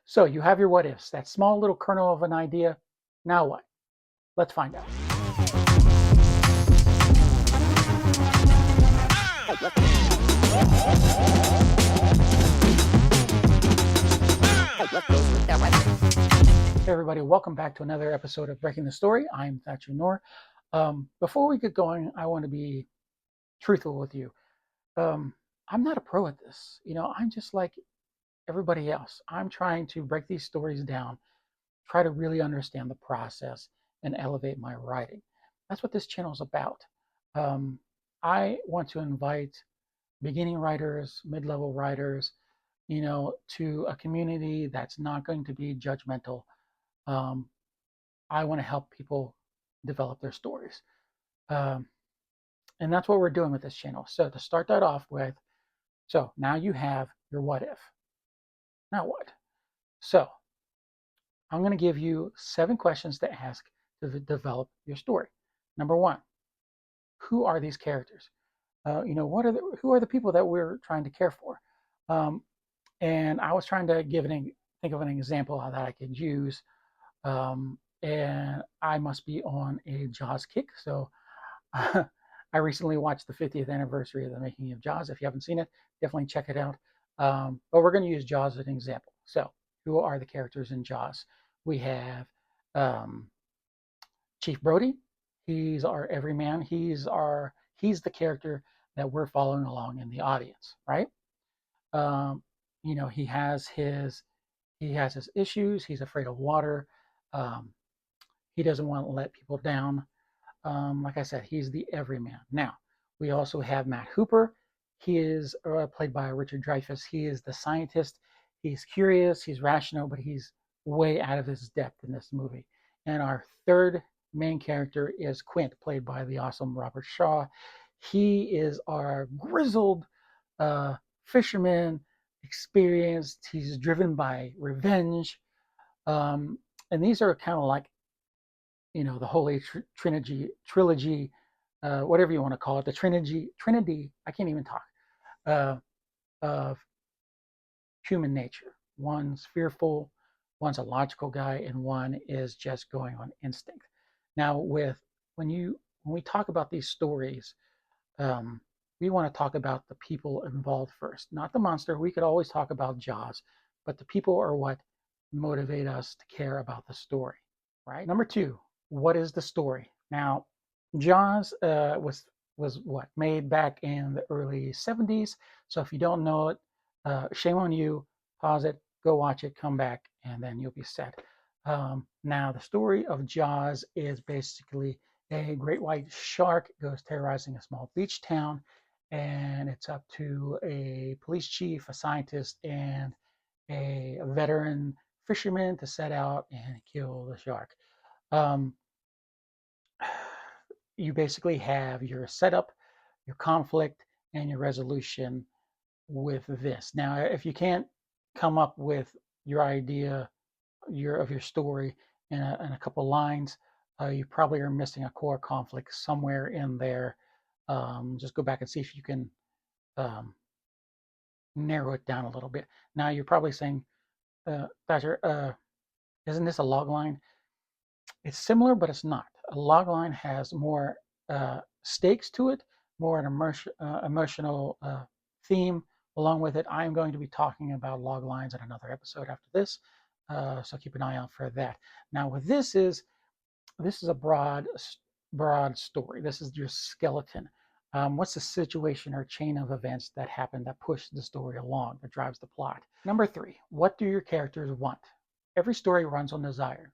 So you have your what ifs, that small little kernel of an idea. Now what? Let's find out. Hey everybody, welcome back to another episode of Breaking the Story. I'm Thatcher Noor. Before we get going, I want to be truthful with you. I'm not a pro at this. I'm just like everybody else. I'm trying to break these stories down, try to really understand the process, and elevate my writing. That's what this channel is about. Um, I want to invite beginning writers, mid-level writers, to a community that's not going to be judgmental. Um, I want to help people develop their stories. Um, and that's what we're doing with this channel. So to start that off with, so now you have your what if. Now what? So I'm going to give you 7 questions to ask to develop your story. Number 1, who are these characters? Who are the people that we're trying to care for? Um, and I was trying to think of an example that I could use. And I must be on a Jaws kick. So I recently watched the 50th anniversary of the making of Jaws. If you haven't seen it, definitely check it out. But we're going to use Jaws as an example. So who are the characters in Jaws? We have um, Chief Brody. He's our everyman. He's the character that we're following along in the audience, right? Um, he has his issues. He's afraid of water. Um, he doesn't want to let people down. Like I said, he's the everyman. Now, we also have Matt Hooper. He is played by Richard Dreyfuss. He is the scientist. He's curious, he's rational, but he's way out of his depth in this movie. And our third main character is Quint, played by the awesome Robert Shaw. He is our grizzled fisherman, experienced. He's driven by revenge. And these are kind of like the Holy Trilogy, whatever you want to call it, the Trinity. I can't even talk. Uh, of human nature. One's fearful, one's a logical guy, and one is just going on instinct. Now, when we talk about these stories, um, we want to talk about the people involved first, not the monster. We could always talk about Jaws, but the people are what motivate us to care about the story, right? Number 2, what is the story? Now, Jaws was what made back in the early 70s. So if you don't know it, shame on you. Pause it, go watch it, come back, and then you'll be set. Now, the story of Jaws is basically a great white shark goes terrorizing a small beach town, and it's up to a police chief, a scientist, and a veteran fisherman to set out and kill the shark. Um, you basically have your setup, your conflict, and your resolution with this. Now, if you can't come up with your idea of your story in a couple lines, you probably are missing a core conflict somewhere in there. Just go back and see if you can um, narrow it down a little bit. Now, you're probably saying, Thatcher, isn't this a log line? It's similar, but it's not. A log line has more stakes to it, more an emotional theme along with it. I'm going to be talking about log lines in another episode after this, so keep an eye out for that. Now, with this is a broad story. This is your skeleton. What's the situation or chain of events that happen that push the story along, that drives the plot? Number 3, what do your characters want? Every story runs on desire.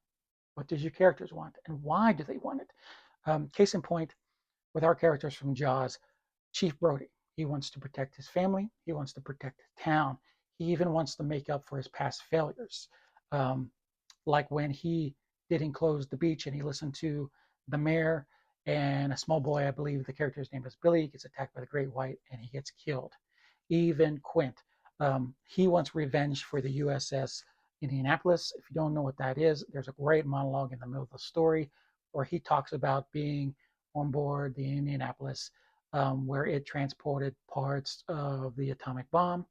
What does your characters want, and why do they want it? Case in point, with our characters from Jaws, Chief Brody. He wants to protect his family. He wants to protect the town. He even wants to make up for his past failures. Um, like when he didn't close the beach and he listened to the mayor, and a small boy, I believe the character's name is Billy, gets attacked by the great white and he gets killed. Even Quint, he wants revenge for the USS Indianapolis. If you don't know what that is, there's a great monologue in the middle of the story where he talks about being on board the Indianapolis, where it transported parts of the atomic bomb.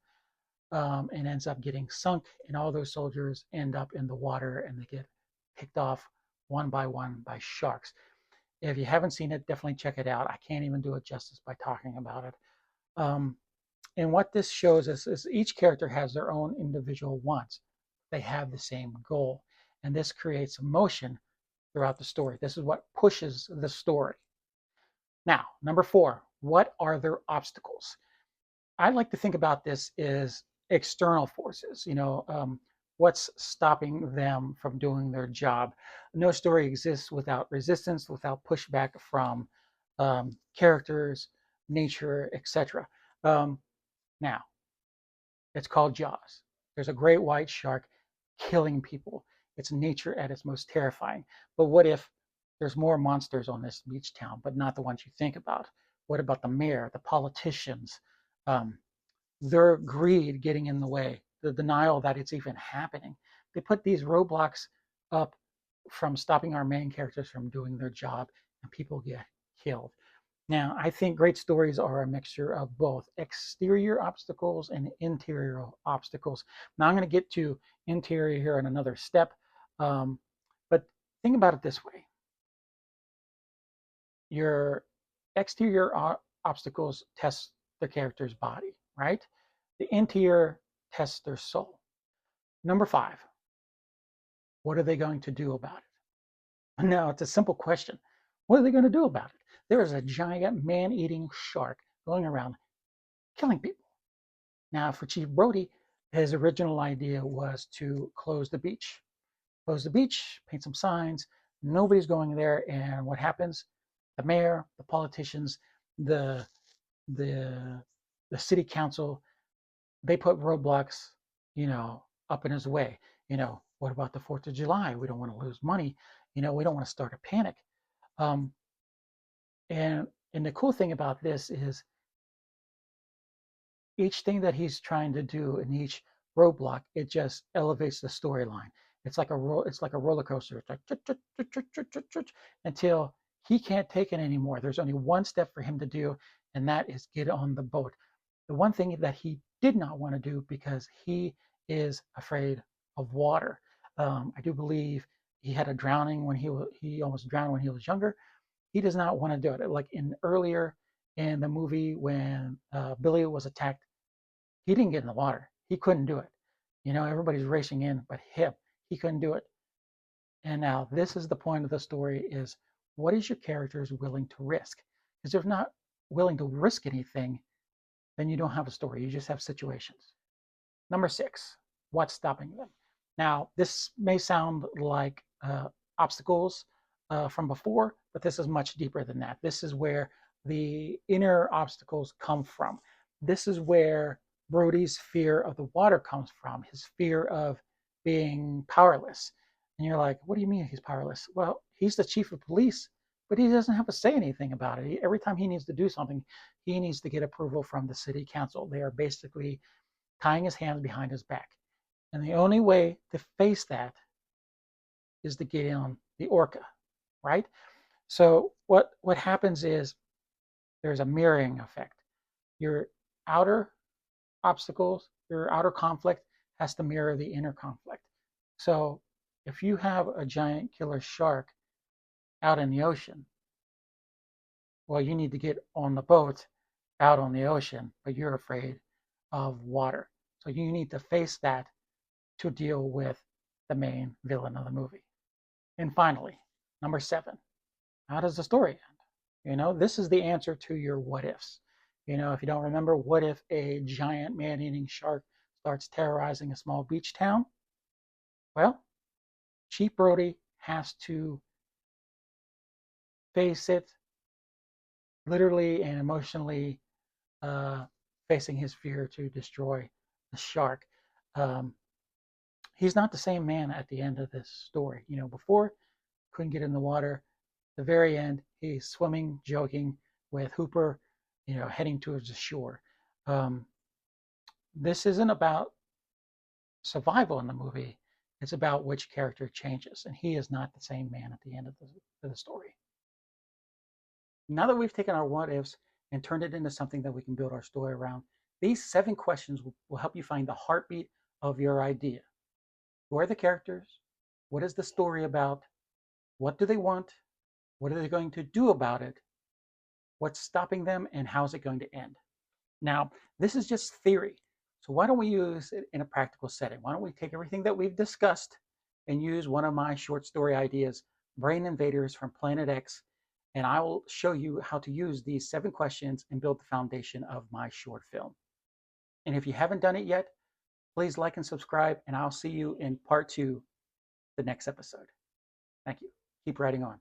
and ends up getting sunk, and all those soldiers end up in the water and they get picked off one by sharks. If you haven't seen it, definitely check it out. I can't even do it justice by talking about it. Um, and what this shows us is each character has their own individual wants. They have the same goal. And this creates emotion throughout the story. This is what pushes the story. Now, number 4, what are their obstacles? I like to think about this as external forces. What's stopping them from doing their job? No story exists without resistance, without pushback from characters, nature, etc. Now, it's called Jaws. There's a great white shark killing people. It's nature at its most terrifying. But what if there's more monsters on this beach town, but not the ones you think about? What about the mayor, the politicians, um, their greed getting in the way, the denial that it's even happening? They put these roadblocks up from stopping our main characters from doing their job, and people get killed. Now, I think great stories are a mixture of both exterior obstacles and interior obstacles. Now, I'm going to get to interior here in another step, but think about it this way. Your exterior obstacles test the character's body, right? The interior tests their soul. Number 5, what are they going to do about it? Now, it's a simple question. What are they going to do about it? There is a giant man-eating shark going around killing people. Now, for Chief Brody, his original idea was to close the beach. Close the beach, paint some signs. Nobody's going there, and what happens? The mayor, the politicians, the the the city council, they put roadblocks, up in his way. What about the 4th of July? We don't want to lose money. We don't want to start a panic. Um, and and the cool thing about this is each thing that he's trying to do in each roadblock, it just elevates the storyline. It's like a roller coaster. It's like until he can't take it anymore. There's only one step for him to do, and that is get on the boat. The one thing that he did not want to do because he is afraid of water. I do believe he had a drowning when he almost drowned when he was younger. He does not want to do it. Like earlier in the movie when Billy was attacked, he didn't get in the water. He couldn't do it. Everybody's racing in, but he couldn't do it. And now this is the point of the story: is what is your characters willing to risk? Because if not willing to risk anything, then you don't have a story. You just have situations. Number 6, what's stopping them? Now, this may sound like obstacles from before, but this is much deeper than that. This is where the inner obstacles come from. This is where Brody's fear of the water comes from, his fear of being powerless. And you're like, what do you mean he's powerless? Well, he's the chief of police, but he doesn't have to say anything about it. Every time he needs to do something, he needs to get approval from the city council. They are basically tying his hands behind his back. And the only way to face that is to get in on the orca, right? So what happens is there's a mirroring effect. Your outer obstacles, your outer conflict has to mirror the inner conflict. So if you have a giant killer shark out in the ocean, well, you need to get on the boat out on the ocean, but you're afraid of water. So you need to face that to deal with the main villain of the movie. And finally, number 7, how does the story end? This is the answer to your what ifs. If you don't remember, what if a giant man-eating shark starts terrorizing a small beach town? Well, Chief Brody has to face it literally and emotionally, facing his fear to destroy the shark. He's not the same man at the end of this story. Before, couldn't get in the water. The very end, he's swimming, joking with Hooper, heading towards the shore. This isn't about survival in the movie. It's about which character changes, and he is not the same man at the end of the story. Now that we've taken our what ifs and turned it into something that we can build our story around, These 7 questions will help you find the heartbeat of your idea. Who are the characters? What is the story about? What do they want? What are they going to do about it? What's stopping them, and how is it going to end? Now, this is just theory. So why don't we use it in a practical setting? Why don't we take everything that we've discussed and use one of my short story ideas, Brain Invaders from Planet X, and I will show you how to use these 7 questions and build the foundation of my short film. And if you haven't done it yet, please like and subscribe, and I'll see you in part 2, the next episode. Thank you. Keep writing on.